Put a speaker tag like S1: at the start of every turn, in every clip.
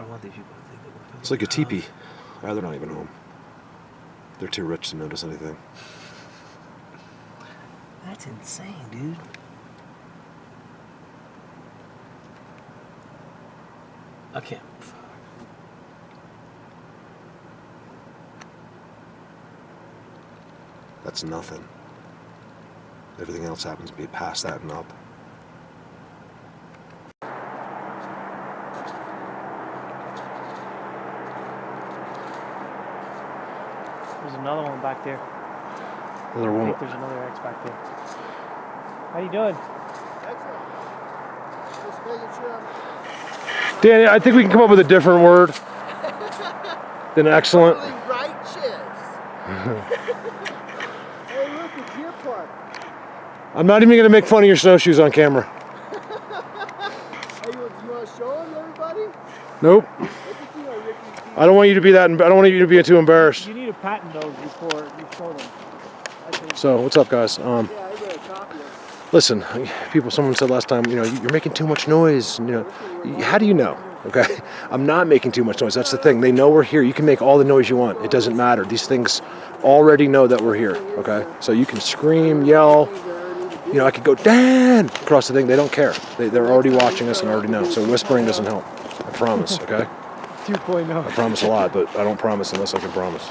S1: don't want these people to think that we're filming.
S2: It's like a teepee. Oh, they're not even home. They're too rich to notice anything.
S1: That's insane, dude. Okay.
S2: That's nothing. Everything else happens to be past that and up.
S3: There's another one back there.
S2: Another
S3: I
S2: one.
S3: think there's another X back there. How you doing?
S4: Excellent. Just making sure
S2: Danny, I think we can come up with a different word than excellent.
S4: I'm totally righteous. Hey, look, it's your park.
S2: I'm not even going to make fun of your snowshoes on camera.
S4: Hey, you want to show them, everybody?
S2: Nope. I don't want you to be that. I don't want you to be too embarrassed.
S3: You need to patent those before you show them. I think.
S2: So what's up, guys?
S4: Yeah, I better copy them.
S2: Listen, people. Someone said last time, you're making too much noise. How do you know? Okay, I'm not making too much noise. That's the thing. They know we're here. You can make all the noise you want. It doesn't matter. These things already know that we're here. Okay, so you can scream, yell. I could go Dan across the thing. They don't care. They're already watching us and already know. So whispering doesn't help. I promise. Okay.
S3: 2.0.
S2: I promise a lot, but I don't promise unless I can promise.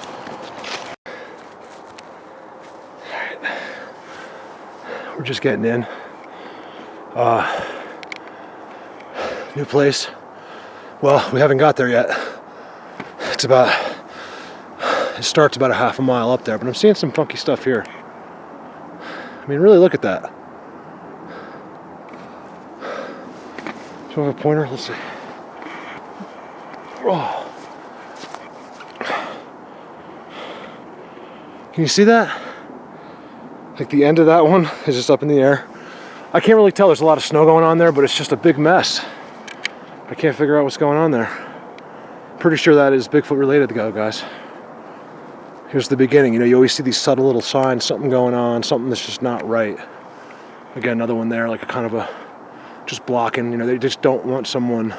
S2: We're just getting in. New place. Well, we haven't got there yet. It starts about a half a mile up there, but I'm seeing some funky stuff here. I mean, really look at that. Do you have a pointer? Let's see. Oh. Can you see that? Like the end of that one is just up in the air. I can't really tell. There's a lot of snow going on there, but it's just a big mess. I can't figure out what's going on there. Pretty sure that is Bigfoot related, guys. Here's the beginning. You always see these subtle little signs, something going on, something that's just not right. Again, another one there, like a kind of a just blocking. They just don't want someone,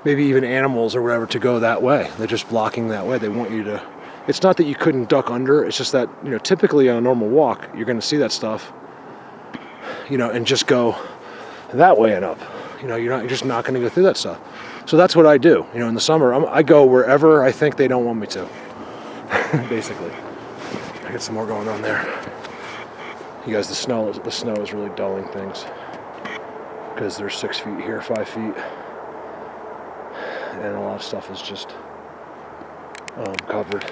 S2: maybe even animals or whatever, to go that way. They're just blocking that way. They want you to. It's not that you couldn't duck under. It's just that typically on a normal walk, you're going to see that stuff, and just go that way and up. You're just not going to go through that stuff. So that's what I do. In the summer, I go wherever I think they don't want me to. Basically, I get some more going on there. You guys, the snow is really dulling things because there's 6 feet here, 5 feet, and a lot of stuff is just covered.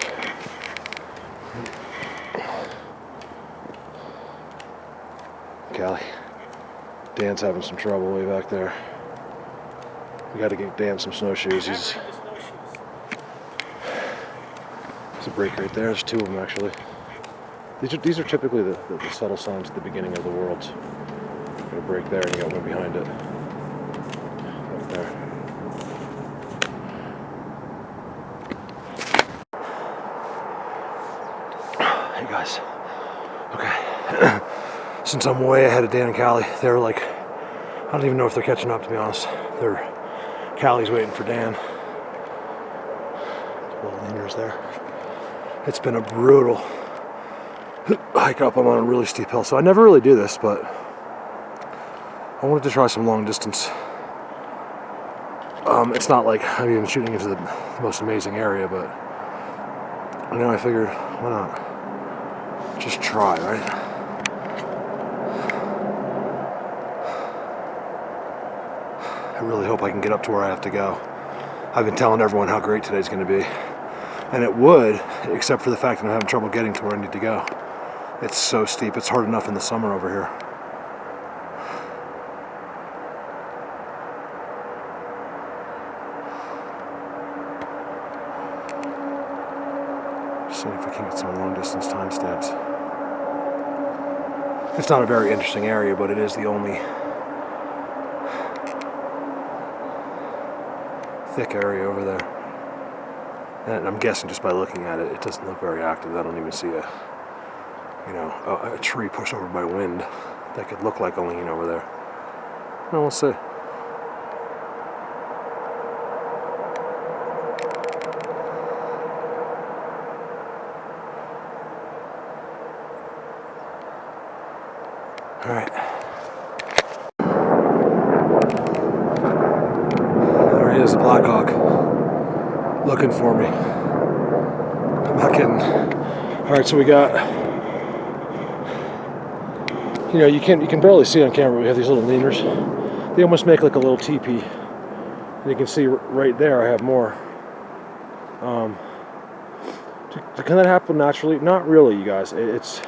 S2: Callie, Dan's having some trouble way back there. We got to get Dan some snowshoes. There's a break right there. There's 2 of them actually. These are typically the subtle signs at the beginning of the world. Got a break there, and you got one behind it. Right there. Hey guys. Okay. Since I'm way ahead of Dan and Callie, they're like, I don't even know if they're catching up, to be honest. Callie's waiting for Dan. Little leaners there. It's been a brutal hike up. I'm on a really steep hill, so I never really do this, but I wanted to try some long distance. It's not like I'm even shooting into the most amazing area, but I figured, why not? Just try, right? I really hope I can get up to where I have to go. I've been telling everyone how great today's going to be. And it would, except for the fact that I'm having trouble getting to where I need to go. It's so steep. It's hard enough in the summer over here. Just seeing if we can get some long distance timestamps. It's not a very interesting area, but it is the only thick area over there. And I'm guessing just by looking at it, it doesn't look very active. I don't even see a tree pushed over by wind that could look like a lean over there. Well, we'll see. looking for me. I'm not kidding. All right, so we got, you know, you can barely see on camera. We have these little leaners. They almost make like a little teepee. And you can see right there I have more. Can that happen naturally? Not really, you guys. It's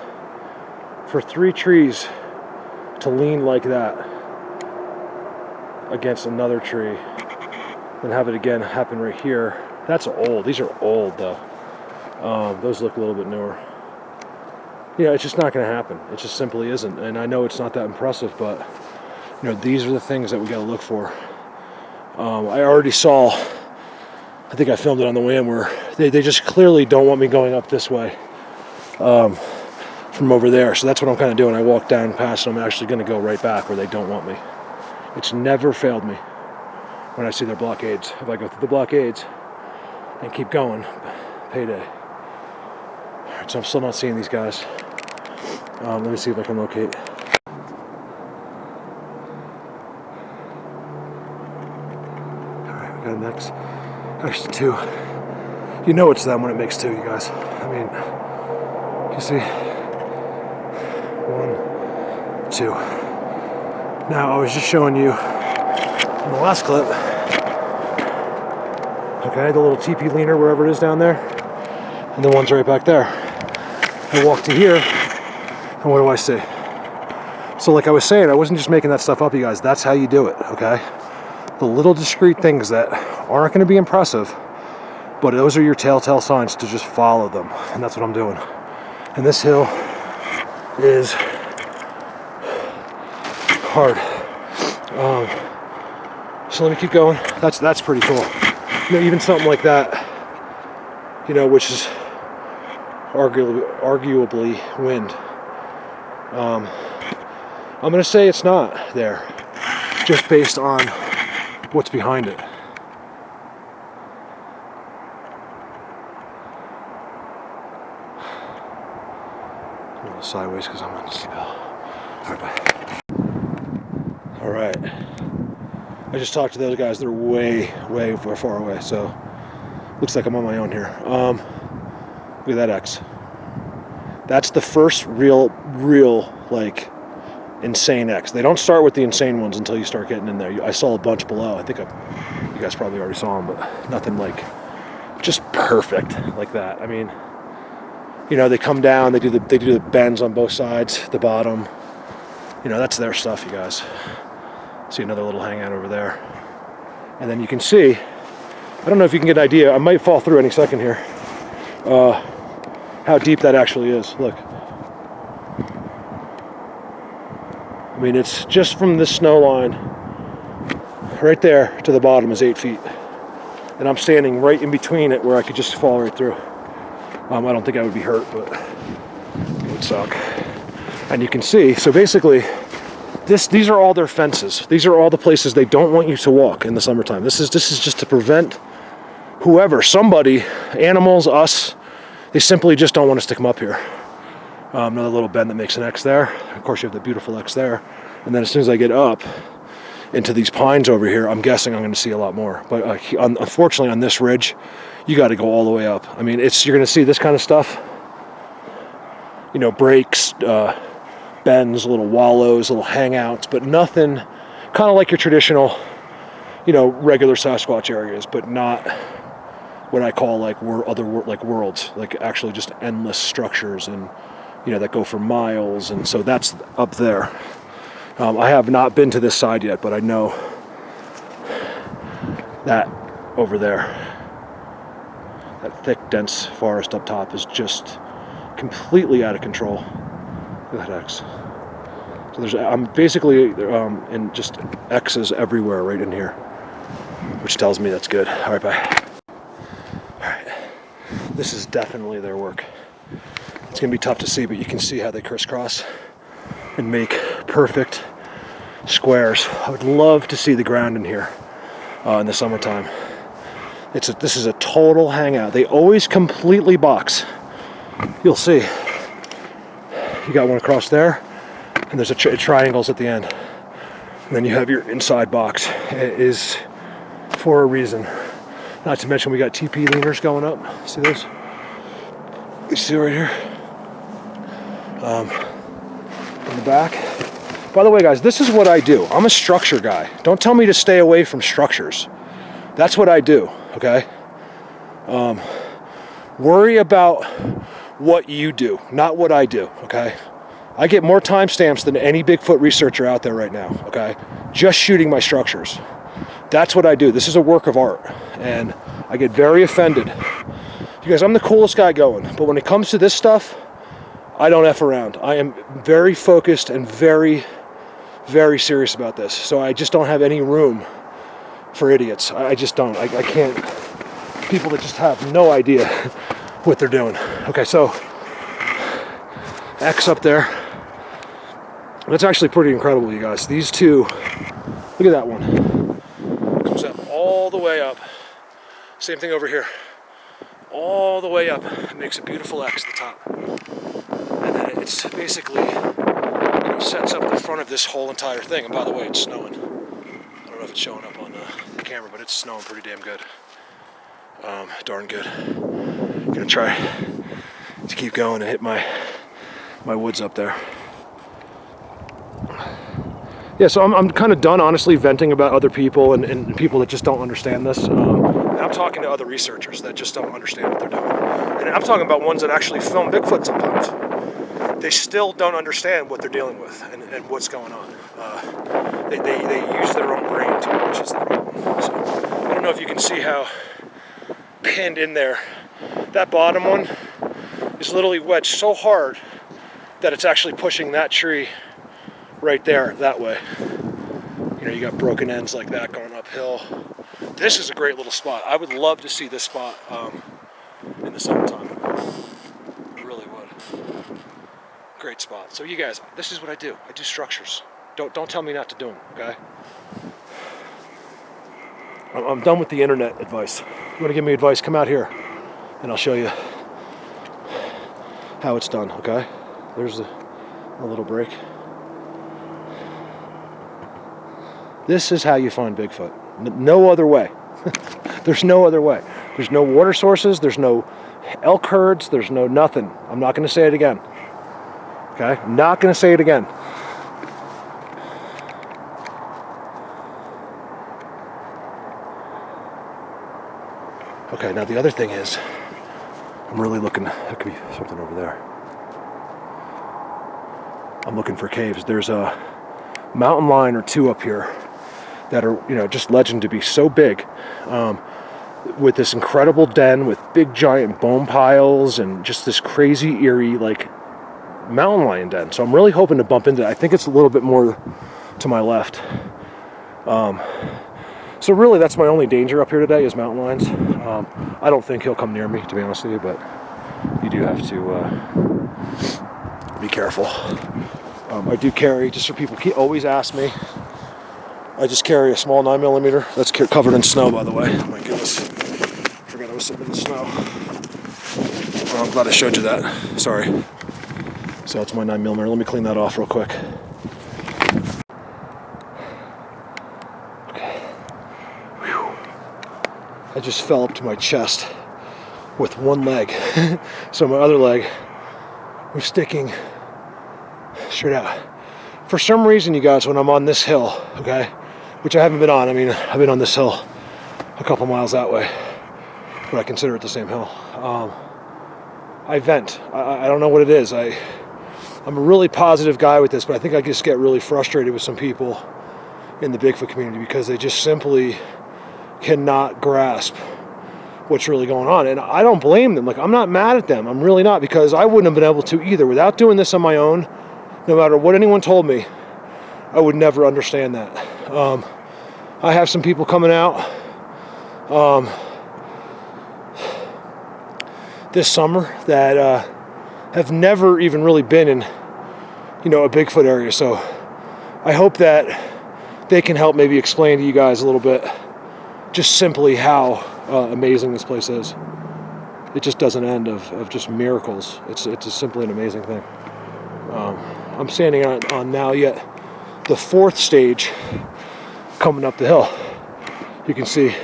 S2: for 3 trees to lean like that against another tree, then have it again happen right here. That's old. These are old though. Those look a little bit newer. You know, it's just not going to happen. It just simply isn't. And I know it's not that impressive, but you know, these are the things that we got to look for. I already saw, I think I filmed it on the way in, where they just clearly don't want me going up this way from over there. So that's what I'm kind of doing. I walk down past them. I'm actually going to go right back where they don't want me. It's never failed me when I see their blockades. If I go through the blockades and keep going, payday. All right, so I'm still not seeing these guys. Let me see if I can locate. All right, we got a next. Actually, 2. You know it's them when it makes 2, you guys. I mean, you see, 1, 2. Now, I was just showing you in the last clip, okay, the little teepee leaner, wherever it is down there, and the one's right back there. I walk to here, and what do I see? So like I was saying, I wasn't just making that stuff up, you guys. That's how you do it, okay? The little discrete things that aren't going to be impressive, but those are your telltale signs to just follow them, and that's what I'm doing. And this hill is hard. So let me keep going. That's pretty cool. You know, even something like that, you know, which is arguably wind. I'm gonna say it's not there, just based on what's behind it. I'm going sideways because I'm on the steep hill. All right, bye. All right. I just talked to those guys. They're way far away, so looks like I'm on my own here. Look at that X. That's the first real like insane X. They don't start with the insane ones until you start getting in there. I saw a bunch below. I think you guys probably already saw them, but nothing like just perfect like that. I mean, you know, they come down, they do the bends on both sides, the bottom. You know, that's their stuff, you guys. See another little hangout over there. And then you can see, I don't know if you can get an idea, I might fall through any second here, how deep that actually is. Look. I mean, it's just from this snow line right there to the bottom is 8 feet. And I'm standing right in between it where I could just fall right through. I don't think I would be hurt, but it would suck. And you can see, so basically, these are all their fences. These are all the places they don't want you to walk in the summertime. This is just to prevent whoever, somebody, animals, us, they simply just don't want us to come up here. Another little bend that makes an X there. Of course, you have the beautiful X there. And then as soon as I get up into these pines over here, I'm guessing I'm going to see a lot more. But unfortunately, on this ridge, you got to go all the way up. I mean, you're going to see this kind of stuff. You know, breaks, bends, little wallows, little hangouts, but nothing kind of like your traditional, you know, regular Sasquatch areas, but not what I call like worlds, like actually just endless structures and, you know, that go for miles. And so that's up there. I have not been to this side yet, but I know that over there, that thick, dense forest up top is just completely out of control. Look at that X. So I'm basically in just X's everywhere right in here, which tells me that's good. All right, bye. All right, this is definitely their work. It's gonna be tough to see, but you can see how they crisscross and make perfect squares. I would love to see the ground in here in the summertime. This is a total hangout. They always completely box. You'll see. You got one across there, and there's triangles at the end. And then you have your inside box. It is for a reason. Not to mention we got TP leaners going up. See those? You see right here? In the back. By the way, guys, this is what I do. I'm a structure guy. Don't tell me to stay away from structures. That's what I do, okay? Worry about what you do, not what I do, okay? I get more timestamps than any Bigfoot researcher out there right now, okay? Just shooting my structures. That's what I do. This is a work of art, and I get very offended. You guys, I'm the coolest guy going, but when it comes to this stuff, I don't F around. I am very focused and very, very serious about this, so I just don't have any room for idiots. I just don't. I can't. People that just have no idea what they're doing. Okay, so X up there. That's actually pretty incredible, you guys. These two, look at that one. Comes up all the way up. Same thing over here. All the way up. It makes a beautiful X at the top. And then it's basically, sets up the front of this whole entire thing. And by the way, it's snowing. I don't know if it's showing up on the camera, but it's snowing pretty damn good. Darn good. Gonna try to keep going and hit my woods up there. Yeah, so I'm kind of done, honestly, venting about other people and people that just don't understand this. And I'm talking to other researchers that just don't understand what they're doing. And I'm talking about ones that actually film Bigfoot sometimes. They still don't understand what they're dealing with and what's going on. They use their own brain too much is the problem. So I don't know if you can see how pinned in there. That bottom one is literally wedged so hard that it's actually pushing that tree right there that way. You got broken ends like that going uphill. This is a great little spot. I would love to see this spot in the summertime. I really would. Great spot. So you guys, this is what I do. I do structures. Don't tell me not to do them, okay? I'm done with the internet advice. You want to give me advice? Come out here, and I'll show you how it's done. Okay? There's a little break. This is how you find Bigfoot. No other way. There's no other way. There's no water sources. There's no elk herds. There's no nothing. I'm not going to say it again. Okay? I'm not going to say it again. Okay, now the other thing is, I'm really looking, there could be something over there. I'm looking for caves. There's a mountain lion or two up here that are, just legend to be so big, with this incredible den with big giant bone piles and just this crazy eerie, mountain lion den. So I'm really hoping to bump into that. I think it's a little bit more to my left. So really, that's my only danger up here today is mountain lions. I don't think he'll come near me, to be honest with you, but you do have to be careful. I do carry, just so people always ask me, I just carry a small 9mm. That's covered in snow, by the way. Oh my goodness. Forgot I was sitting in the snow. Well, I'm glad I showed you that. Sorry. So that's my 9mm. Let me clean that off real quick. I just fell up to my chest with one leg. So my other leg was sticking straight out. For some reason, you guys, when I'm on this hill, okay, which I haven't been on, I've been on this hill a couple miles that way, but I consider it the same hill. I vent. I don't know what it is. I'm a really positive guy with this, but I think I just get really frustrated with some people in the Bigfoot community because they just simply cannot grasp what's really going on. And I don't blame them. I'm not mad at them. I'm really not, because I wouldn't have been able to either. Without doing this on my own, no matter what anyone told me, I would never understand that. I have some people coming out this summer that have never even really been in, a Bigfoot area. So I hope that they can help maybe explain to you guys a little bit just simply how amazing this place is. It just doesn't end of just miracles. It's just simply an amazing thing. I'm standing on now yet the 4th stage coming up the hill. You can see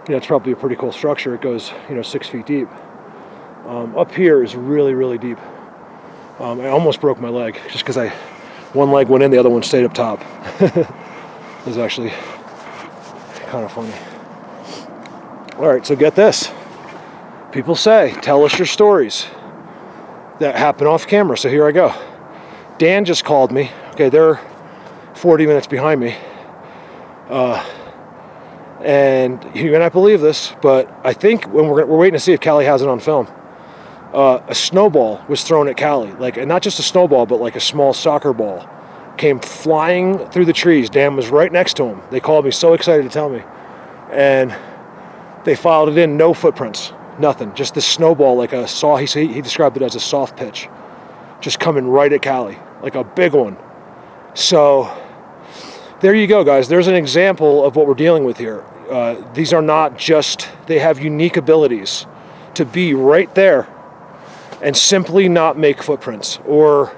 S2: you know, it's probably a pretty cool structure. It goes, you know, 6 feet deep. Up here is really, really deep. I almost broke my leg just because one leg went in, the other one stayed up top. It was actually kind of funny. All right, so get this. People say, tell us your stories that happen off camera. So here I go. Dan just called me. Okay, they're 40 minutes behind me. And you're gonna not believe this, but I think when we're waiting to see if Callie has it on film. A snowball was thrown at Callie, and not just a snowball, but like a small soccer ball came flying through the trees. Dan was right next to him. They called me, so excited to tell me, and they filed it in. No footprints, nothing. Just this snowball, he described it as a soft pitch, just coming right at Callie, like a big one. So there you go, guys. There's an example of what we're dealing with here. These are not just, they have unique abilities to be right there and simply not make footprints, or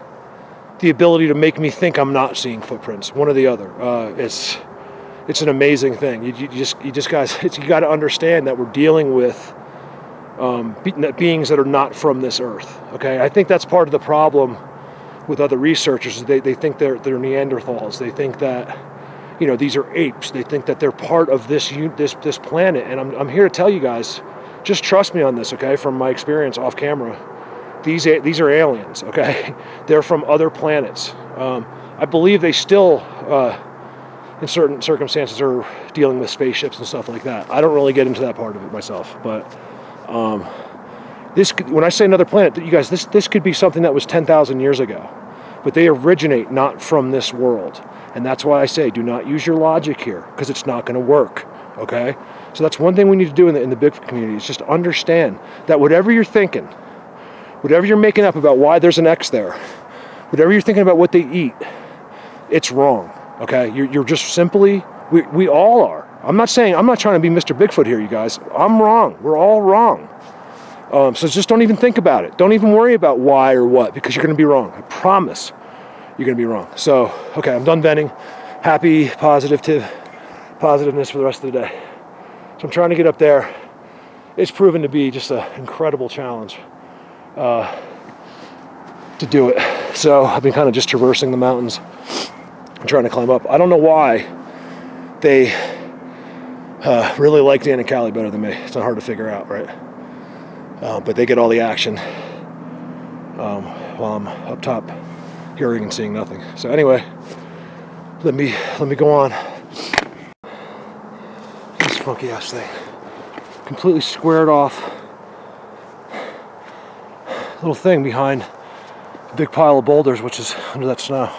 S2: the ability to make me think I'm not seeing footprints, one or the other. It's an amazing thing. You just guys, you got to understand that we're dealing with beings that are not from this earth. Okay, I think that's part of the problem with other researchers. They think they're Neanderthals. They think that, you know, these are apes. They think that they're part of this planet. And I'm here to tell you guys, just trust me on this, okay? From my experience off camera, these are aliens, okay? They're from other planets. I believe they still, in certain circumstances, are dealing with spaceships and stuff like that. I don't really get into that part of it myself, but when I say another planet, you guys, this could be something that was 10,000 years ago, but they originate not from this world. And that's why I say, do not use your logic here, because it's not going to work, okay? So that's one thing we need to do in the Bigfoot community, is just understand that whatever you're thinking, whatever you're making up about why there's an X there, whatever you're thinking about what they eat, it's wrong, okay? You're just simply, we all are. I'm not trying to be Mr. Bigfoot here, you guys. I'm wrong. We're all wrong. So just don't even think about it. Don't even worry about why or what, because you're going to be wrong. I promise you're going to be wrong. So, okay, I'm done venting. Happy, positiveness for the rest of the day. So I'm trying to get up there. It's proven to be just an incredible challenge to do it. So I've been kind of just traversing the mountains and trying to climb up. I don't know why they really like Dan and Callie better than me. It's not hard to figure out, right? But they get all the action while I'm up top hearing and seeing nothing. So anyway, let me go on. This funky ass thing, completely squared off little thing behind a big pile of boulders, which is under that snow.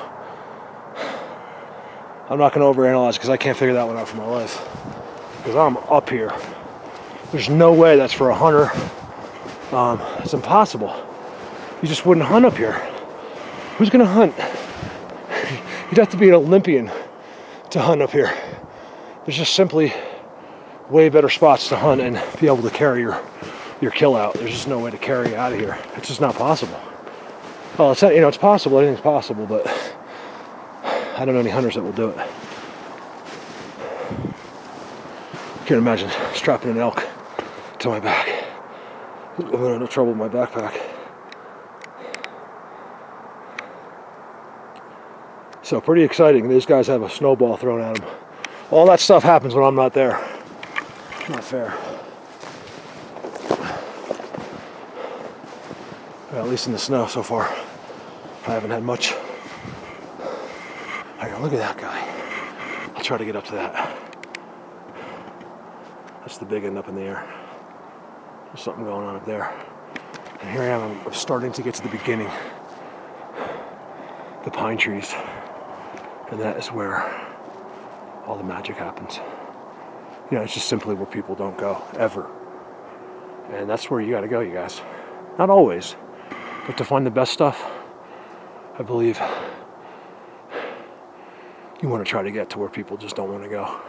S2: I'm not going to overanalyze because I can't figure that one out for my life, because I'm up here. There's no way that's for a hunter. It's impossible. You just wouldn't hunt up here. Who's going to hunt? You'd have to be an Olympian to hunt up here. There's just simply way better spots to hunt and be able to carry your kill out. There's just no way to carry out of here. It's just not possible. Well, it's, you know, it's possible. Anything's possible, but I don't know any hunters that will do it. Can't imagine strapping an elk to my back. I'm gonna have no trouble with my backpack. So pretty exciting. These guys have a snowball thrown at them. All that stuff happens when I'm not there. Not fair. Well, at least in the snow so far, I haven't had much. All right, look at that guy. I'll try to get up to that. That's the big end up in the air. There's something going on up there. And here I am, I'm starting to get to the beginning. The pine trees. And that is where all the magic happens. You know, it's just simply where people don't go, ever. And that's where you gotta go, you guys. Not always, but to find the best stuff, I believe you wanna try to get to where people just don't wanna go.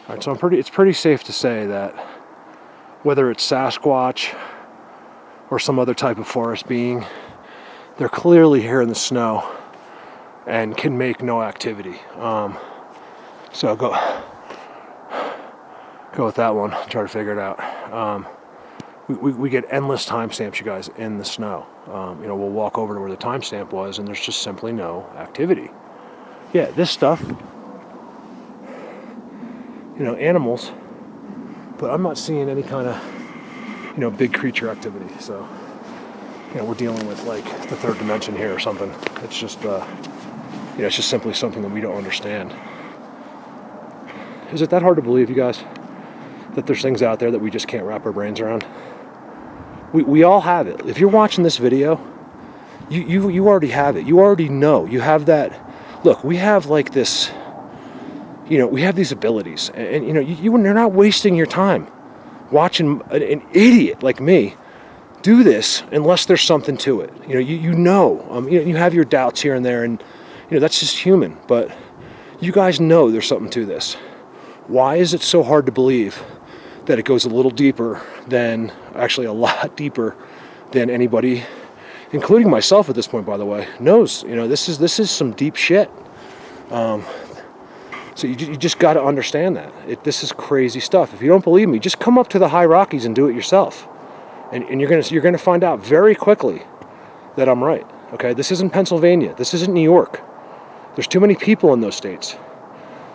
S2: All right, so it's pretty safe to say that whether it's Sasquatch or some other type of forest being, They're clearly here in the snow and can make no activity. So go with that one, try to figure it out. We get endless timestamps, you guys, in the snow. You know, we'll walk over to where the timestamp was and there's just simply no activity. Yeah, this stuff, you know, animals, but I'm not seeing any kind of, you know, big creature activity. So, you know, we're dealing with like the third dimension here or something. It's just, you know, it's just simply something that we don't understand. Is it that hard to believe, you guys, that there's things out there that we just can't wrap our brains around? We all have it. If you're watching this video, you already have it. You already know. You have that. Look, we have like this, you know, we have these abilities, and you know, you're not wasting your time watching an idiot like me do this unless there's something to it. You know, you have your doubts here and there, and you know, that's just human. But you guys know there's something to this. Why is it so hard to believe that it goes a little deeper than, actually a lot deeper than anybody, including myself at this point, by the way, knows? You know, this is some deep shit. So you just got to understand that. This is crazy stuff. If you don't believe me, just come up to the high Rockies and do it yourself. And you're gonna find out very quickly that I'm right. Okay, this isn't Pennsylvania. This isn't New York. There's too many people in those states.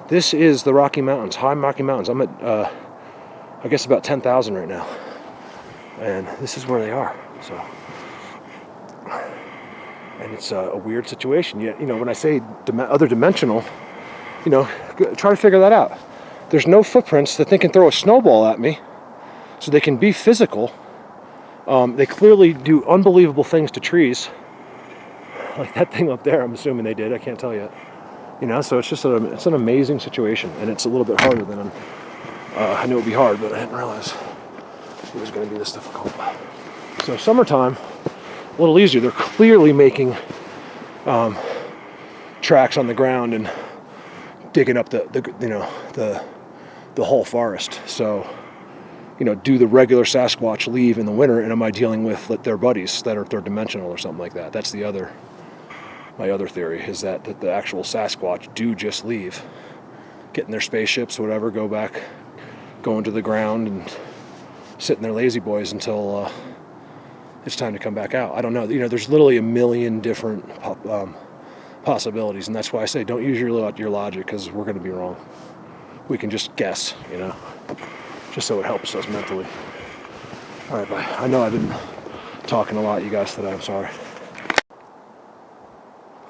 S2: This is the Rocky Mountains, high Rocky Mountains. I'm at, I guess, about 10,000 right now. And this is where they are. So, and it's a weird situation. Yet, you know, when I say other dimensional, you know, try to figure that out. There's no footprints that they can throw a snowball at me, so they can be physical. They clearly do unbelievable things to trees, like that thing up there. I'm assuming they did. I can't tell yet. You know, so it's just it's an amazing situation, and it's a little bit harder than I knew it would be hard, but I didn't realize it was going to be this difficult. So summertime, a little easier. They're clearly making tracks on the ground and digging up the whole forest. So, you know, do the regular Sasquatch leave in the winter, and am I dealing with their buddies that are third dimensional or something like that? That's my other theory, is that the actual Sasquatch do just leave, get in their spaceships, whatever, go into the ground and sit in their lazy boys until it's time to come back out. I don't know. You know, there's literally a million different possibilities, and that's why I say don't use your logic, because we're going to be wrong. We can just guess, you know, just so it helps us mentally. All right, bye. I know I've been talking a lot, you guys, today. I'm sorry.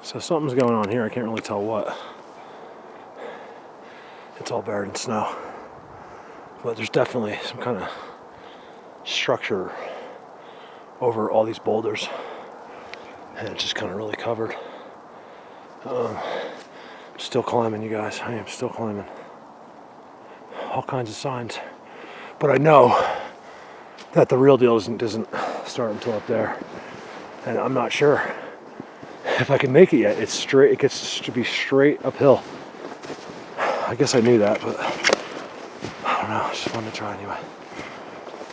S2: So something's going on here. I can't really tell what. It's all buried in snow. But there's definitely some kind of structure over all these boulders. And it's just kind of really covered. I'm still climbing, you guys. I am still climbing. All kinds of signs. But I know that the real deal doesn't start until up there. And I'm not sure if I can make it yet. It's straight. It gets to be straight uphill. I guess I knew that, but I don't know. I just wanted to try anyway.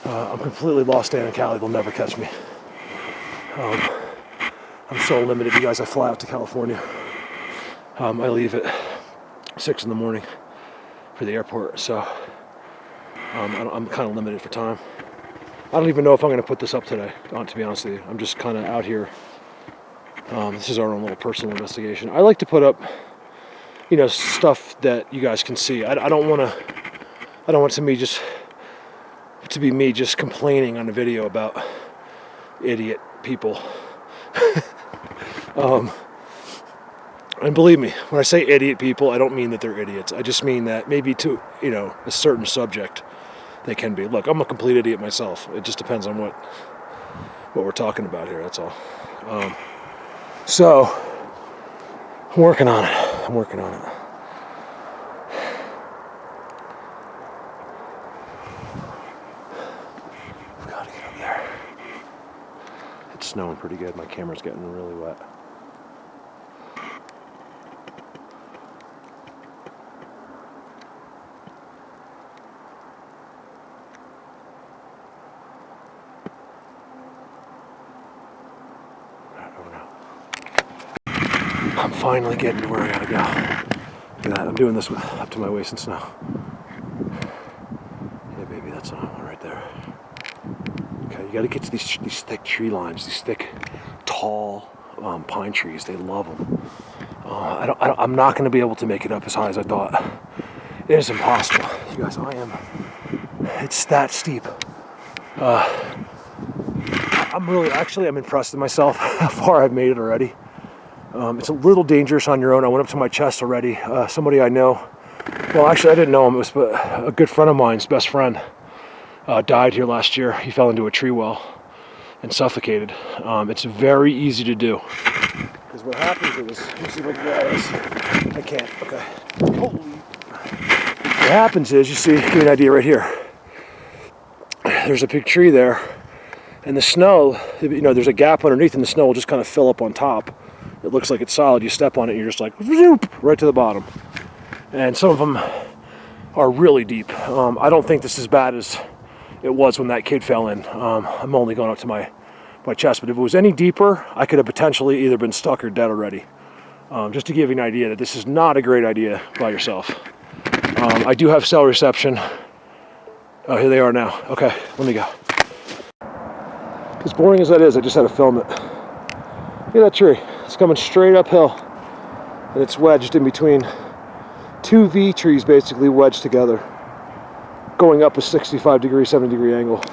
S2: I'm completely lost down in Cali. They'll never catch me. I'm so limited, you guys. I fly out to California. I leave at 6 in the morning for the airport, so I'm kind of limited for time. I don't even know if I'm going to put this up today, to be honest with you. I'm just kind of out here. This is our own little personal investigation. I like to put up, you know, stuff that you guys can see. I don't want to be me just complaining on a video about idiot people. And believe me, when I say idiot people, I don't mean that they're idiots. I just mean that maybe to, you know, a certain subject they can be. Look, I'm a complete idiot myself. It just depends on what we're talking about here, that's all. So, I'm working on it. We gotta get up there. It's snowing pretty good. My camera's getting really wet. Over now. finally getting to where I gotta go. Look at that, I'm doing this with up to my waist in snow. Yeah, baby, that's what I want right there. Okay, you gotta get to these thick tree lines, these thick, tall pine trees. They love them. I'm not gonna be able to make it up as high as I thought. It is impossible. You guys, it's that steep. I'm impressed with myself how far I've made it already. It's a little dangerous on your own. I went up to my chest already. Somebody I know, well, actually I didn't know him, it was a good friend of mine's best friend, died here last year. He fell into a tree well and suffocated. It's very easy to do. Because what happens is, let me see if I can get this. I can't, okay. Holy. What happens is, you see, give me an idea right here. There's a big tree there, and the snow, you know, there's a gap underneath, and the snow will just kind of fill up on top. It looks like it's solid. You step on it, and you're just like, whoop, right to the bottom. And some of them are really deep. I don't think this is as bad as it was when that kid fell in. I'm only going up to my chest, but if it was any deeper, I could have potentially either been stuck or dead already. Just to give you an idea that this is not a great idea by yourself. I do have cell reception. Oh, here they are now. Okay, let me go. As boring as that is, I just had to film it. Look at that tree. It's coming straight uphill, and it's wedged in between two V trees, basically wedged together, going up a 65-degree, 70-degree angle.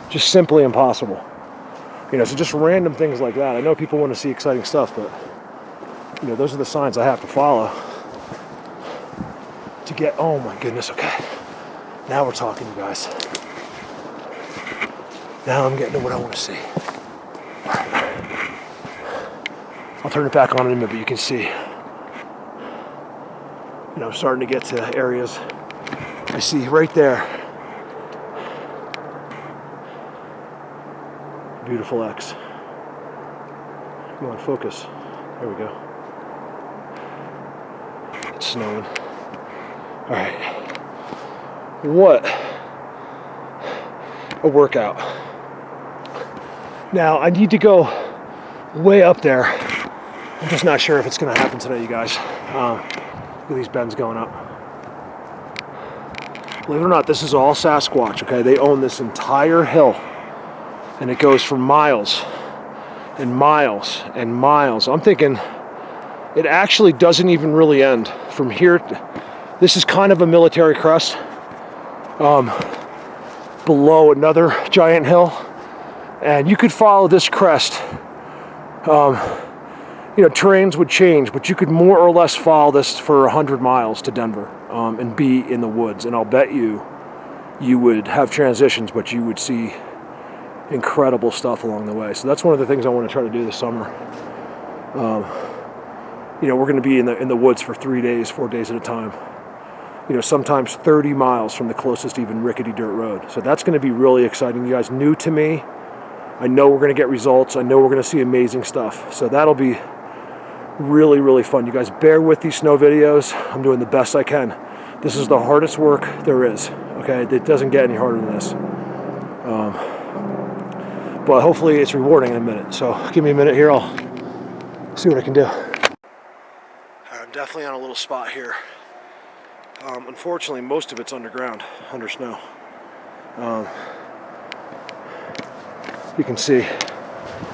S2: Just simply impossible. You know, so just random things like that. I know people want to see exciting stuff, but you know, those are the signs I have to follow to get. Oh my goodness. Okay, now we're talking, you guys. Now I'm getting to what I want to see. All right. I'll turn it back on in a minute, but you can see, you know, I'm starting to get to areas. I see right there. Beautiful X. Come on, focus. There we go. It's snowing. All right. What a workout. Now, I need to go way up there. I'm just not sure if it's going to happen today, you guys. Look at these bends going up. Believe it or not, this is all Sasquatch, okay? They own this entire hill. And it goes for miles and miles and miles. I'm thinking it actually doesn't even really end from here. This is kind of a military crest below another giant hill, and you could follow this crest. You know, terrains would change, but you could more or less follow this for 100 miles to Denver and be in the woods. And I'll bet you would have transitions, but you would see incredible stuff along the way. So that's one of the things I want to try to do this summer. You know, we're going to be in the woods for 3 days, 4 days at a time. You know, sometimes 30 miles from the closest even rickety dirt road. So that's going to be really exciting. You guys, new to me. I know we're going to get results. I know we're going to see amazing stuff. So that'll be really, really fun. You guys bear with these snow videos. I'm doing the best I can. This is the hardest work there is. Okay, it doesn't get any harder than this. But hopefully it's rewarding in a minute. So give me a minute here. I'll see what I can do. All right, I'm definitely on a little spot here. Unfortunately, most of it's underground, under snow. You can see,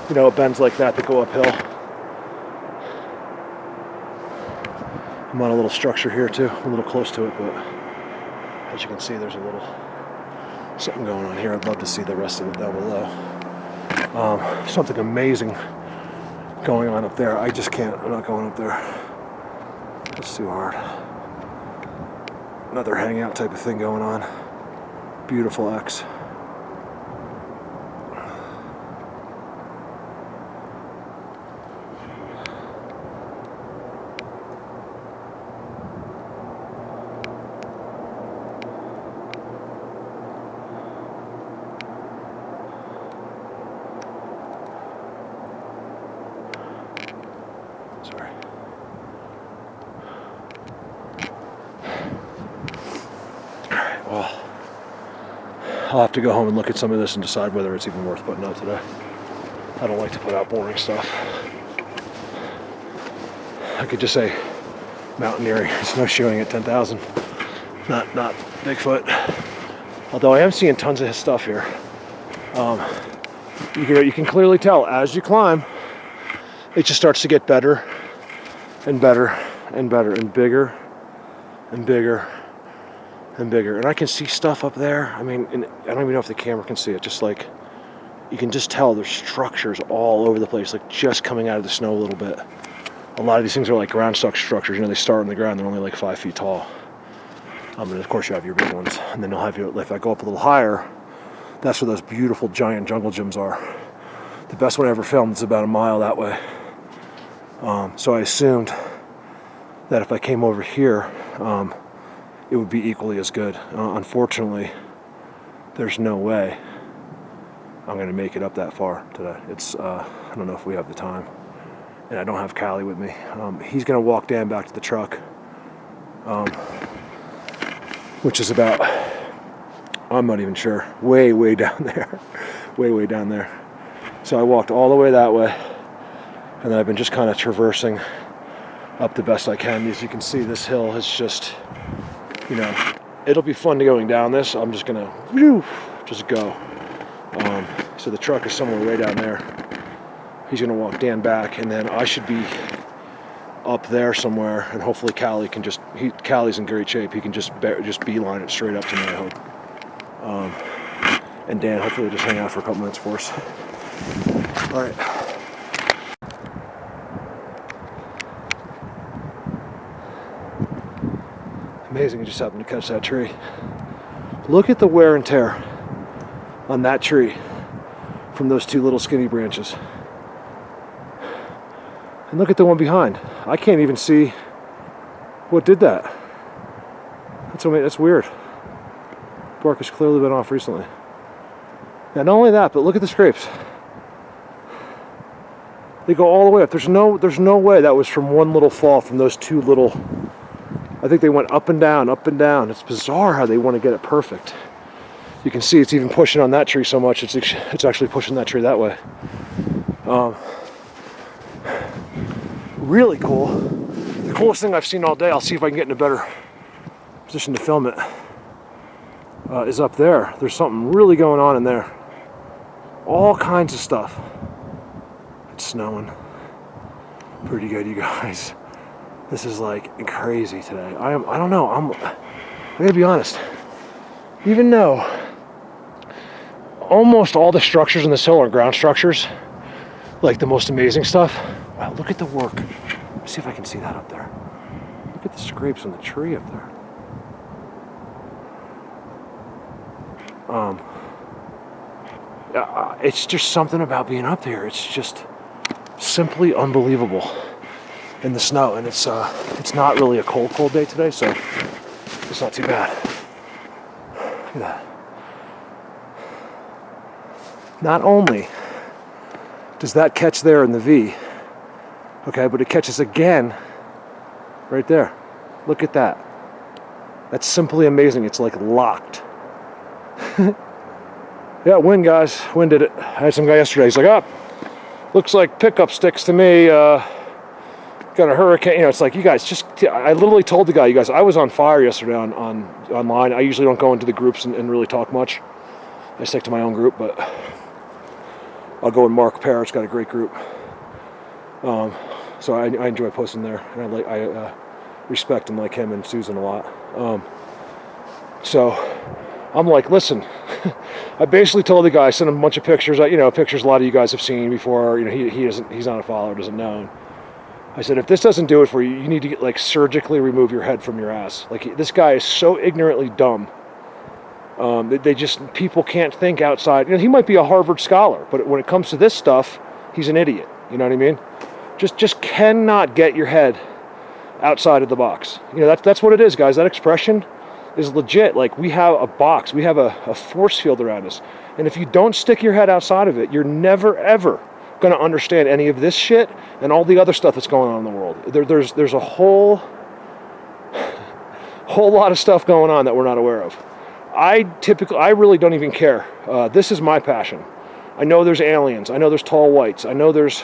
S2: you know, bends like that go uphill. I'm on a little structure here too, a little close to it, but as you can see, there's a little something going on here. I'd love to see the rest of it down below. Something amazing going on up there. I just can't. I'm not going up there. It's too hard. Another hangout type of thing going on. Beautiful X. Sorry. Alright, well, I'll have to go home and look at some of this and decide whether it's even worth putting out today. I don't like to put out boring stuff. I could just say mountaineering, snowshoeing at 10,000. Not Bigfoot. Although I am seeing tons of his stuff here. You can clearly tell as you climb, it just starts to get better and better and better and bigger and bigger and bigger. And I can see stuff up there. I mean, and I don't even know if the camera can see it. Just like, you can just tell there's structures all over the place, like just coming out of the snow a little bit. A lot of these things are like ground structures. You know, they start on the ground. They're only like 5 feet tall. And of course you have your big ones. And then you'll have your, if I go up a little higher, that's where those beautiful giant jungle gyms are. The best one I ever filmed is about a mile that way. So I assumed that if I came over here, it would be equally as good. Unfortunately, there's no way I'm going to make it up that far today. It's I don't know if we have the time, and I don't have Callie with me. He's going to walk Dan back to the truck, which is about, I'm not even sure, way down there, way down there. So I walked all the way that way, and then I've been just kind of traversing up the best I can. As you can see, this hill is just, you know, it'll be fun to going down this. I'm just gonna just go. So the truck is somewhere way down there. He's gonna walk Dan back, and then I should be up there somewhere, and hopefully Callie can just, Callie's in great shape. He can just beeline it straight up to me, I hope. And Dan hopefully will just hang out for a couple minutes for us. All right. Amazing, I just happened to catch that tree. Look at the wear and tear on that tree from those two little skinny branches. And look at the one behind. I can't even see what did that. That's weird. Bark has clearly been off recently. And not only that, but look at the scrapes. They go all the way up. There's no way that was from one little fall from those two little. I think they went up and down, up and down. It's bizarre how they want to get it perfect. You can see it's even pushing on that tree so much. It's actually pushing that tree that way. Really cool. The coolest thing I've seen all day, I'll see if I can get in a better position to film it, is up there. There's something really going on in there. All kinds of stuff. It's snowing. Pretty good, you guys. This is like crazy today. I don't know. I gotta be honest. Even though almost all the structures in this hill are ground structures, like the most amazing stuff. Wow, look at the work. Let's see if I can see that up there. Look at the scrapes on the tree up there. It's just something about being up there. It's just simply unbelievable in the snow, and it's not really a cold day today, so it's not too bad. Look at that. Not only does that catch there in the V, okay, but it catches again right there. Look at that. That's simply amazing. It's like locked. Yeah, wind, guys. Wind did it. I had some guy yesterday. He's like, looks like pickup sticks to me. Got a hurricane. You know, it's like, you guys just, I literally told the guy, you guys, I was on fire yesterday online. I usually don't go into the groups and really talk much. I stick to my own group, but I'll go in Mark Parrott's got a great group. So I enjoy posting there, and I respect and like him and Susan a lot. So I'm like, listen, I basically told the guy, I sent him a bunch of pictures, pictures a lot of you guys have seen before. He's not a follower, doesn't know. I said, if this doesn't do it for you, you need to surgically remove your head from your ass. Like, this guy is so ignorantly dumb. People can't think outside. He might be a Harvard scholar, but when it comes to this stuff, he's an idiot. You know what I mean? Just cannot get your head outside of the box. That's what it is, guys. That expression is legit. Like, we have a box. We have a force field around us. And if you don't stick your head outside of it, you're never, ever going to understand any of this shit and all the other stuff that's going on in the world. There's a whole lot of stuff going on that we're not aware of. I really don't even care. This is my passion. I know there's aliens. I know there's tall whites. I know there's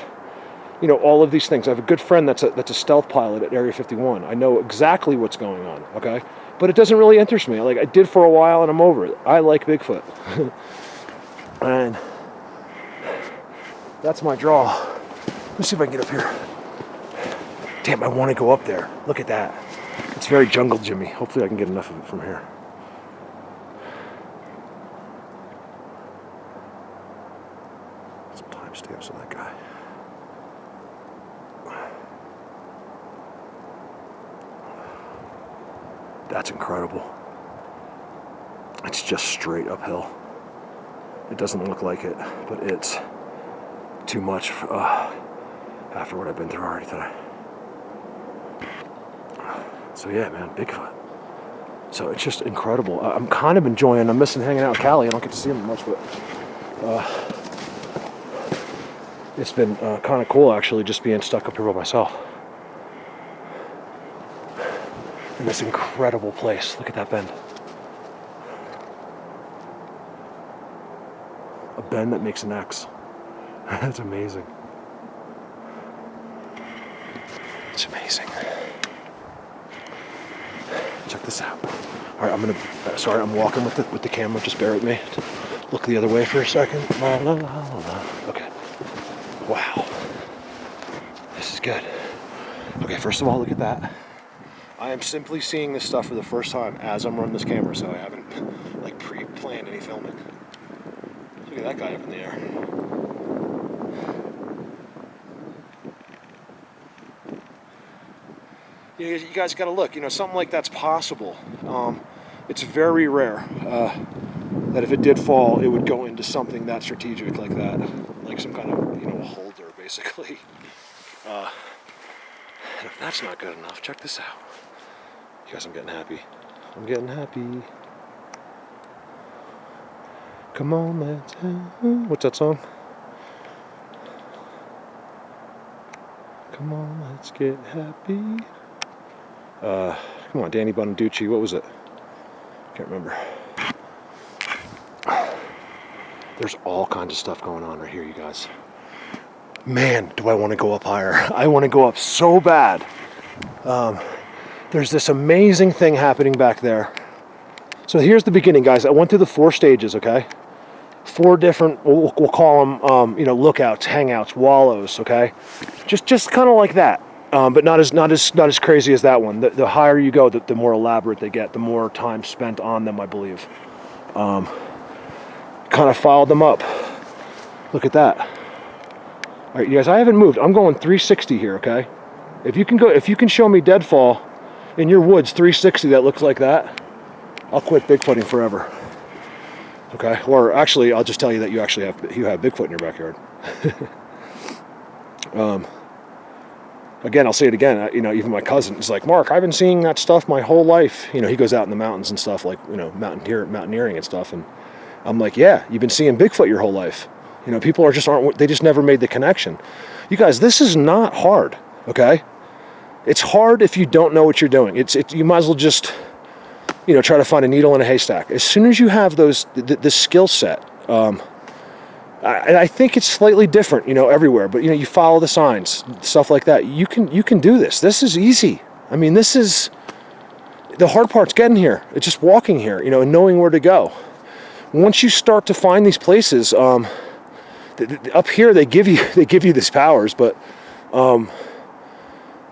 S2: you know, all of these things. I have a good friend that's a stealth pilot at Area 51. I know exactly what's going on, okay? But it doesn't really interest me. Like, I did for a while and I'm over it. I like Bigfoot. And that's my draw. Let's see if I can get up here. Damn, I want to go up there. Look at that. It's very jungle Jimmy. Hopefully I can get enough of it from here. Some timestamps on that guy. That's incredible. It's just straight uphill. It doesn't look like it, but it's too much after what I've been through already today. So yeah, man, Bigfoot. So it's just incredible. I'm kind of enjoying, I'm missing hanging out with Callie. I don't get to see him much, but it's been kind of cool actually just being stuck up here by myself. In this incredible place. Look at that bend. A bend that makes an X. That's amazing. It's amazing. Check this out. All right, I'm gonna. Sorry, I'm walking with the camera. Just bear with me. Look the other way for a second. La, la, la, la, la. Okay. Wow. This is good. Okay, first of all, look at that. I am simply seeing this stuff for the first time as I'm running this camera, so I haven't like pre-planned any filming. Look at that guy up in the air. You guys got to look. You know, something like that's possible. It's very rare that if it did fall, it would go into something that strategic like that, like some kind of, you know, a holder, basically. And if that's not good enough, check this out. You guys, I'm getting happy. I'm getting happy. Come on, let's have... What's that song? Come on, let's get happy. Come on, Danny Bonaducci. What was it? Can't remember. There's all kinds of stuff going on right here, you guys. Man, do I want to go up higher. I want to go up so bad. There's this amazing thing happening back there. So here's the beginning, guys. I went through the 4 stages, okay? 4 different, we'll call them, you know, lookouts, hangouts, wallows, okay? Just kind of like that, but not as crazy as that one. The higher you go, the more elaborate they get, the more time spent on them, I believe. Kind of filed them up. Look at that. All right, you guys, I haven't moved. I'm going 360 here, okay? If you can show me deadfall in your woods 360 that looks like that, I'll quit Bigfooting forever. Okay, or actually, I'll just tell you that you have Bigfoot in your backyard. Again, I'll say it again. You know, even my cousin is like, Mark, I've been seeing that stuff my whole life. You know, he goes out in the mountains and stuff, like, you know, mountaineering and stuff. And I'm like, yeah, you've been seeing Bigfoot your whole life. You know, people they just never made the connection. You guys, this is not hard. Okay, it's hard if you don't know what you're doing. You might as well just, you know, try to find a needle in a haystack. As soon as you have this skill set, I think it's slightly different, you know, everywhere. But you know, you follow the signs, stuff like that. You can do this. This is easy. I mean, this is the hard part's getting here. It's just walking here, you know, and knowing where to go. Once you start to find these places, up here they give you these powers, but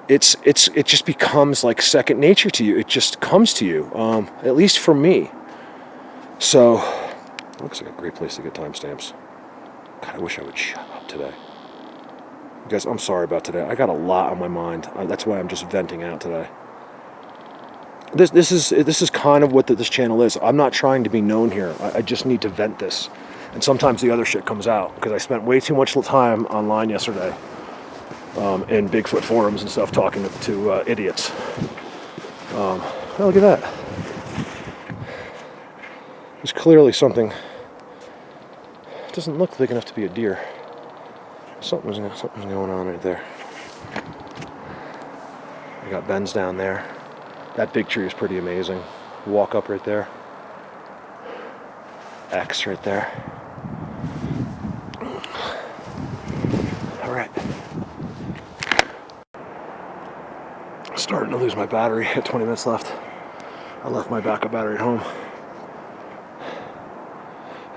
S2: it just becomes like second nature to you. It just comes to you, at least for me. So, looks like a great place to get timestamps. God, I wish I would shut up today. You guys, I'm sorry about today. I got a lot on my mind. That's why I'm just venting out today. This is kind of what this channel is. I'm not trying to be known here. I just need to vent this. And sometimes the other shit comes out because I spent way too much time online yesterday in Bigfoot forums and stuff talking to idiots. Oh, look at that. There's clearly something. It doesn't look big enough to be a deer. Something's going on right there. We got bends down there. That big tree is pretty amazing. Walk up right there. X right there. All right. Starting to lose my battery at 20 minutes left. I left my backup battery at home.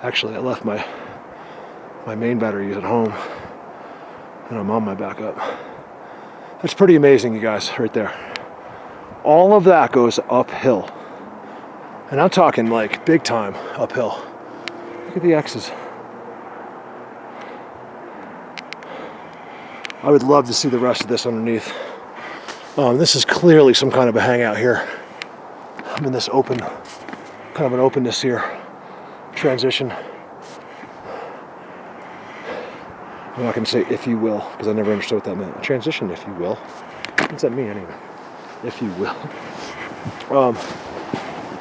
S2: Actually, I left my main batteries at home, and I'm on my backup. That's pretty amazing, you guys, right there. All of that goes uphill. And I'm talking like big time uphill. Look at the X's. I would love to see the rest of this underneath. This is clearly some kind of a hangout here. I'm in this open, kind of an openness here. Transition. I'm not going to say if you will, because I never understood what that meant. Transition, if you will. What does that mean anyway? If you will.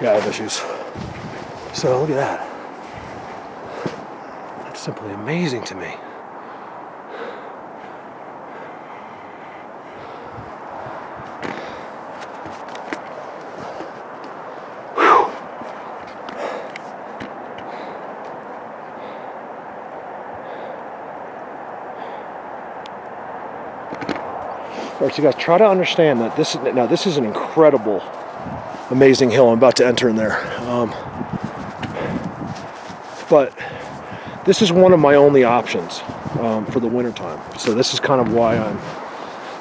S2: Yeah, I have issues. So look at that. That's simply amazing to me. All right, so you guys try to understand that this is an incredible, amazing hill I'm about to enter in there. But this is one of my only options for the winter time. So this is kind of why I'm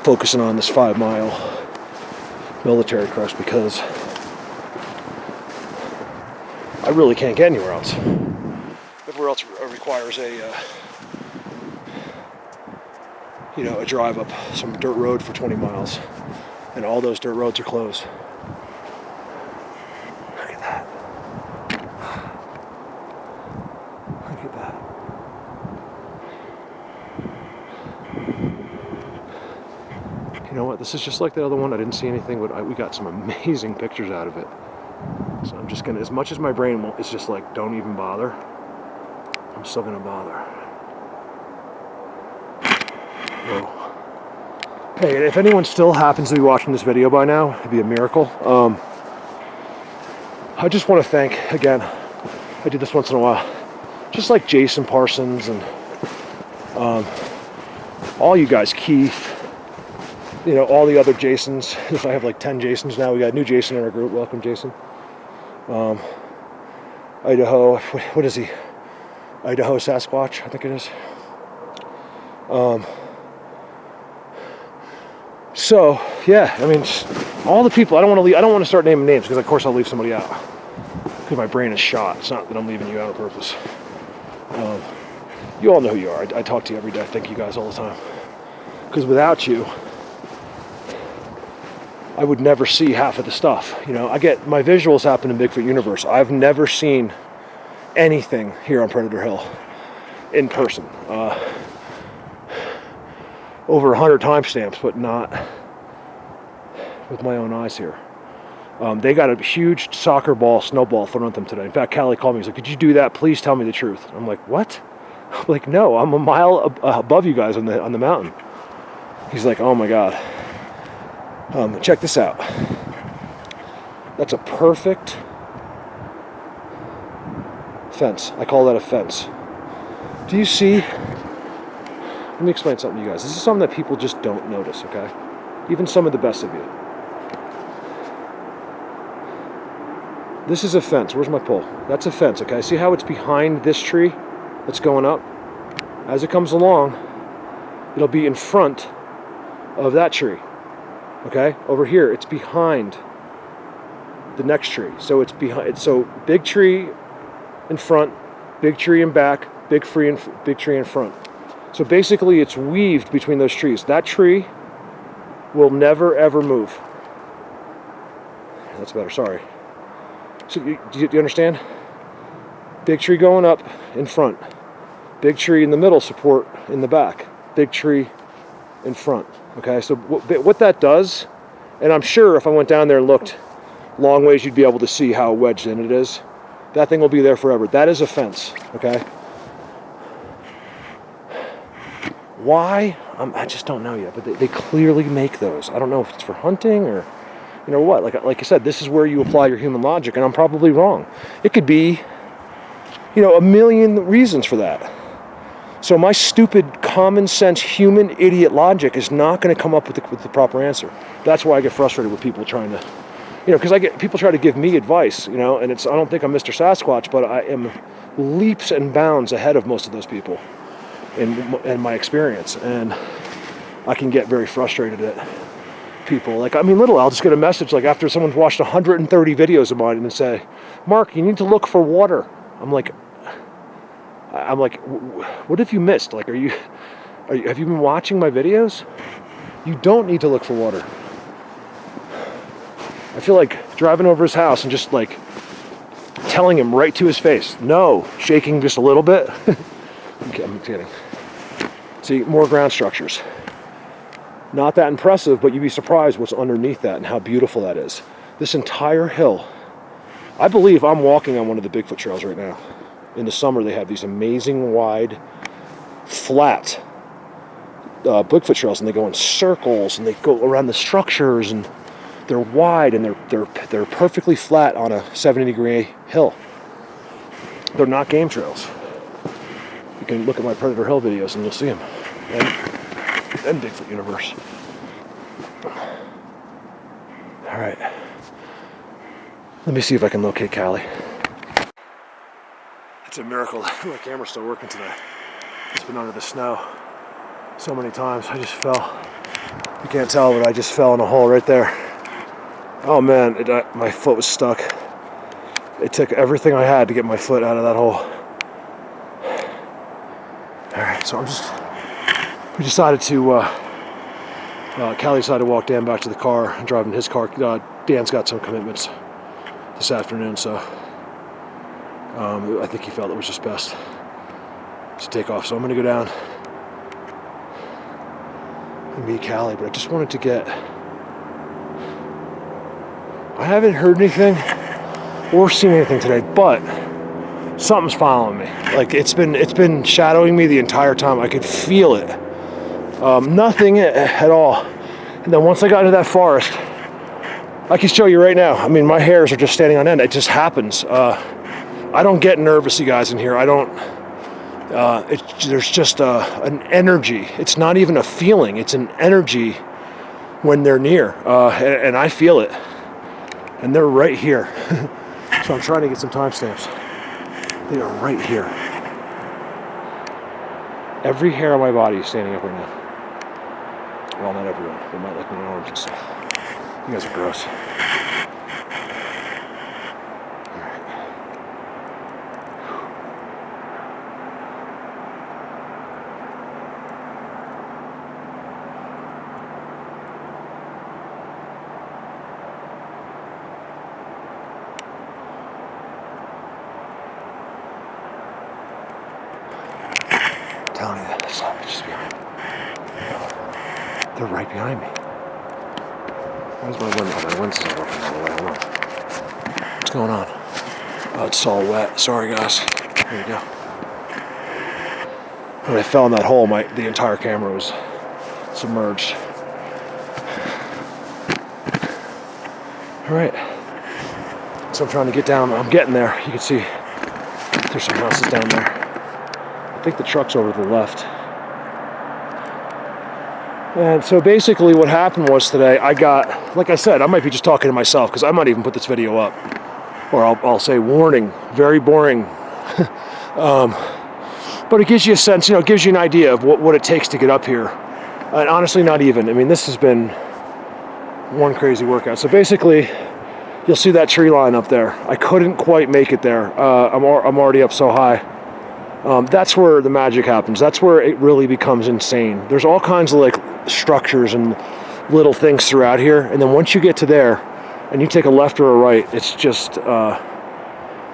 S2: focusing on this 5-mile military crest, because I really can't get anywhere else. Everywhere else requires a drive up some dirt road for 20 miles, and all those dirt roads are closed. Look at that. Look at that. You know what? This is just like the other one. I didn't see anything, but we got some amazing pictures out of it. So I'm just gonna, as much as my brain is just like, don't even bother, I'm still gonna bother. Whoa. Hey, if anyone still happens to be watching this video by now, it'd be a miracle. I just want to thank, again, I do this once in a while, just like Jason Parsons and all you guys, Keith, all the other Jasons. If I have like 10 Jasons now, we got a new Jason in our group. Welcome, Jason. Idaho, what is he? Idaho Sasquatch, I think it is. So yeah, I mean, all the people. I don't want to start naming names, because of course I'll leave somebody out. Because my brain is shot. It's not that I'm leaving you out on purpose. You all know who you are. I talk to you every day. I thank you guys all the time. Because without you, I would never see half of the stuff. I get my visuals happen in Bigfoot Universe. I've never seen anything here on Predator Hill in person. Over 100 timestamps, but not with my own eyes here. They got a huge soccer ball, snowball thrown at them today. In fact, Callie called me. He's like, "Could you do that? Please tell me the truth." I'm like, "What?" I'm like, "No, I'm a mile above you guys on the mountain." He's like, "Oh my God." Check this out. That's a perfect fence. I call that a fence. Do you see? Let me explain something to you guys. This is something that people just don't notice, okay? Even some of the best of you. This is a fence. Where's my pole? That's a fence, okay? See how it's behind this tree that's going up? As it comes along, it'll be in front of that tree, okay? Over here, it's behind the next tree. So it's behind. So big tree in front, big tree in back, big tree in front. So basically, it's weaved between those trees. That tree will never, ever move. That's better, sorry. So do you understand? Big tree going up in front. Big tree in the middle, support in the back. Big tree in front. Okay, so what that does, and I'm sure if I went down there and looked long ways, you'd be able to see how wedged in it is. That thing will be there forever. That is a fence, okay? Why? I just don't know yet, but they clearly make those. I don't know if it's for hunting or, what. Like I said, this is where you apply your human logic, and I'm probably wrong. It could be, a million reasons for that. So my stupid, common sense, human idiot logic is not going to come up with the proper answer. That's why I get frustrated with people trying to, because people try to give me advice, and I don't think I'm Mr. Sasquatch, but I am leaps and bounds ahead of most of those people in my experience, and I can get very frustrated at people. I'll just get a message after someone's watched 130 videos of mine and say, Mark, you need to look for water. I'm like, what have you missed? Have you been watching my videos? You don't need to look for water. I feel like driving over his house and just telling him right to his face, no, shaking just a little bit. Okay, I'm kidding. See, more ground structures. Not that impressive, but you'd be surprised what's underneath that and how beautiful that is. This entire hill, I believe I'm walking on one of the Bigfoot trails right now. In the summer, they have these amazing, wide, flat Bigfoot trails, and they go in circles, and they go around the structures, and they're wide, and they're perfectly flat on a 70-degree hill. They're not game trails. You can look at my Predator Hill videos, and you'll see them. And Bigfoot universe. All right. Let me see if I can locate Callie. It's a miracle that my camera's still working today. It's been under the snow so many times. I just fell. You can't tell, but I just fell in a hole right there. Oh man, my foot was stuck. It took everything I had to get my foot out of that hole. All right, so we decided to, Callie decided to walk Dan back to the car and drive in his car. Dan's got some commitments this afternoon, so I think he felt it was just best to take off. So I'm going to go down and meet Callie, but I just wanted to get... I haven't heard anything or seen anything today, but something's following me. It's been shadowing me the entire time. I could feel it. Nothing at all. And then once I got into that forest, I can show you right now. My hairs are just standing on end. It just happens. I don't get nervous, you guys, in here. I don't. There's just an energy. It's not even a feeling. It's an energy when they're near, and I feel it. And they're right here. So I'm trying to get some timestamps. They are right here. Every hair on my body is standing up right now. Well, not everyone. They might like my arms and stuff. You guys are gross. Telling you that it's just behind me. They're right behind me. Where's my window? Oh, my window's not working all the way. Hold on. What's going on? Oh, it's all wet. Sorry, guys. There you go. When I fell in that hole, the entire camera was submerged. All right. So I'm trying to get down. I'm getting there. You can see there's some houses down there. I think the truck's over to the left. And so basically what happened was today, like I said, I might be just talking to myself because I might even put this video up. Or I'll say, warning, very boring. But it gives you a sense, it gives you an idea of what it takes to get up here. And honestly, not even. This has been one crazy workout. So basically, you'll see that tree line up there. I couldn't quite make it there. I'm already up so high. That's where the magic happens. That's where it really becomes insane. There's all kinds of structures and little things throughout here, and then once you get to there and you take a left or a right, it's just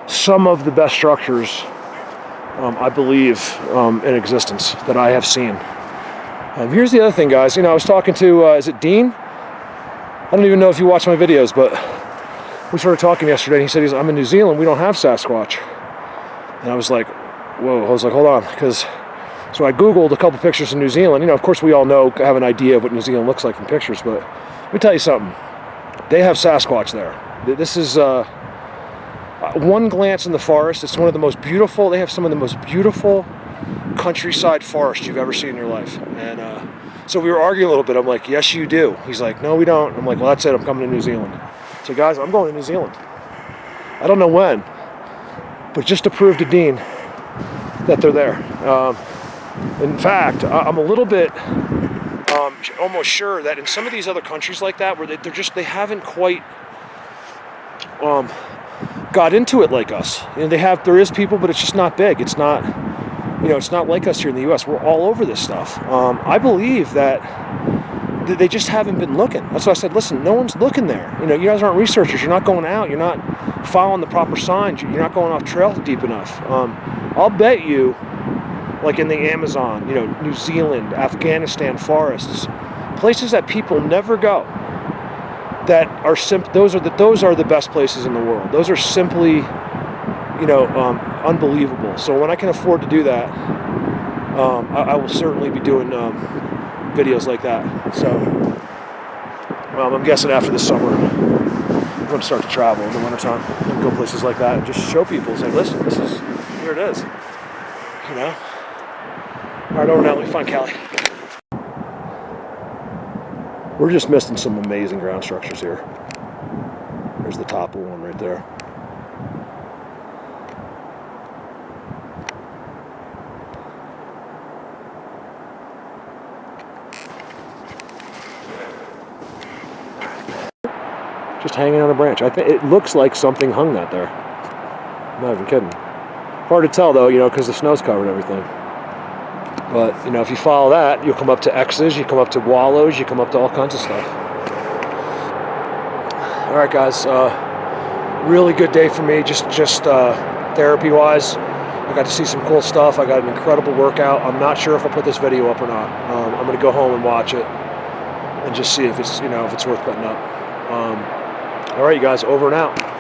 S2: some of the best structures I believe in existence that I have seen. Here's the other thing, guys. I was talking to is it Dean? I don't even know if you watch my videos, but we started talking yesterday, and he said, I'm in New Zealand, we don't have Sasquatch. And I was like, whoa, I was like, hold on, so I Googled a couple pictures of New Zealand. Of course we all have an idea of what New Zealand looks like from pictures, but let me tell you something. They have Sasquatch there. This is one glance in the forest. It's one of the most beautiful, they have some of the most beautiful countryside forest you've ever seen in your life. And so we were arguing a little bit. I'm like, yes, you do. He's like, no, we don't. I'm like, well, that's it. I'm coming to New Zealand. So guys, I'm going to New Zealand. I don't know when, but just to prove to Dean that they're there. In fact, I'm a little bit almost sure that in some of these other countries like that, where they haven't quite got into it like us. You know, there is people, but it's just not big. It's not, you know, it's not like us here in the U.S. We're all over this stuff. I believe that they just haven't been looking. That's why I said, listen, no one's looking there. You know, you guys aren't researchers. You're not going out. You're not following the proper signs. You're not going off trail deep enough. I'll bet you, like in the Amazon, you know, New Zealand, Afghanistan forests, places that people never go, that are those are the best places in the world. Those are simply, you know, unbelievable. So when I can afford to do that, I will certainly be doing videos like that. So I'm guessing after this summer I'm going to start to travel in the wintertime and go places like that and just show people, say, listen, this is here it is, you know. All right, over now, let me find Callie. We're just missing some amazing ground structures here. There's the top of one right there. Just hanging on a branch. I think it looks like something hung that there. I'm not even kidding. Hard to tell though, you know, because the snow's covered everything. But, you know, if you follow that, you'll come up to X's, you come up to wallows, you come up to all kinds of stuff. All right, guys. Really good day for me, just therapy-wise. I got to see some cool stuff. I got an incredible workout. I'm not sure if I'll put this video up or not. I'm going to go home and watch it and just see if it's, you know, if it's worth putting up. All right, you guys, over and out.